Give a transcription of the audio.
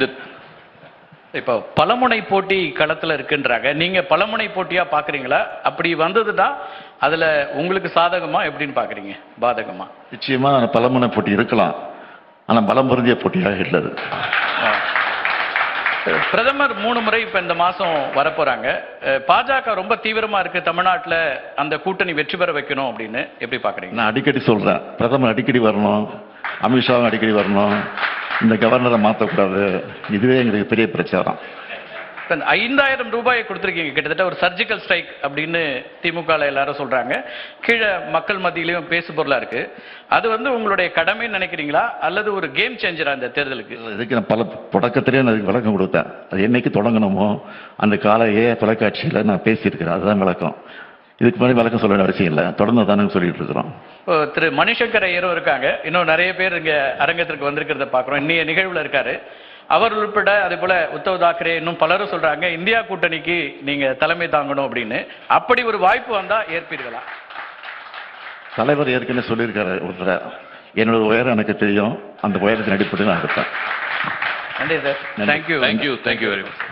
இந்த இப்போ பலமுனை போட்டி களத்தில் இருக்குன்றாங்க. நீங்க பலமுனை போட்டியா பாக்குறீங்களா? அப்படி வந்ததுன்னா அதுல உங்களுக்கு சாதகமா எப்படின்னு பாக்குறீங்க, பாதகமா? நிச்சயமா பலமுனை போட்டி இருக்கலாம், ஆனா பலம் பொருந்திய போட்டியாக இல்லை. பிரதமர் 3 முறை இப்ப இந்த மாசம் வரப்போறாங்க. பாஜக ரொம்ப தீவிரமா இருக்கு தமிழ்நாட்டில் அந்த கூட்டணி வெற்றி பெற வைக்கணும் அப்படின்னு எப்படி பாக்குறீங்க? நான் அடிக்கடி சொல்றேன், பிரதமர் அடிக்கடி வரணும், அமித்ஷாவும் அடிக்கடி வரணும், இந்த கவர்னரை மாற்றக்கூடாது. இதுவே எங்களுக்கு பெரிய பிரச்சாரம். 5000 ரூபாயை கொடுத்துருக்கீங்க, கிட்டத்தட்ட ஒரு சர்ஜிக்கல் ஸ்ட்ரைக் அப்படின்னு திமுக எல்லாரும் சொல்றாங்க. கீழே மக்கள் மத்தியிலையும் பேசு பொருளா இருக்கு. அது உங்களுடைய கடமைன்னு நினைக்கிறீங்களா அல்லது ஒரு கேம் சேஞ்சரா இந்த தேர்தலுக்கு? இதுக்கு நான் பல தொடக்கத்திலேயே நான் அதுக்கு விளக்கம் கொடுத்தேன். அது என்னைக்கு தொடங்கணுமோ அந்த காலையே தொலைக்காட்சியில் நான் பேசியிருக்கிறேன். அதுதான் விளக்கம். இதுக்கு முன்னாடி விளக்கம் சொல்ல அவசியம் இல்லை, தொடர்ந்து தானே சொல்லிட்டு இருக்கிறோம். திரு மணிசங்கர் ஐயரும் இருக்காங்க, இன்னும் நிறைய பேர் இங்க அரங்கத்திற்கு வந்திருக்கிறத பாக்குறோம். இன்னைய நிகழ்வுல இருக்காரு அவர் உள்பட. அதே போல உத்தவ் தாக்கரே இன்னும் பலரும் சொல்றாங்க இந்தியா கூட்டணிக்கு நீங்க தலைமை தாங்கணும் அப்படின்னு. அப்படி ஒரு வாய்ப்பு வந்தா ஏற்பீர்களா? தலைவர் ஏற்கனவே சொல்லியிருக்காரு ஒருத்தர, என்னோட உயரம் எனக்கு தெரியும், அந்த உயரத்தின் அடிப்படையில் நான் இருப்பேன். நன்றி சார். Thank you very much.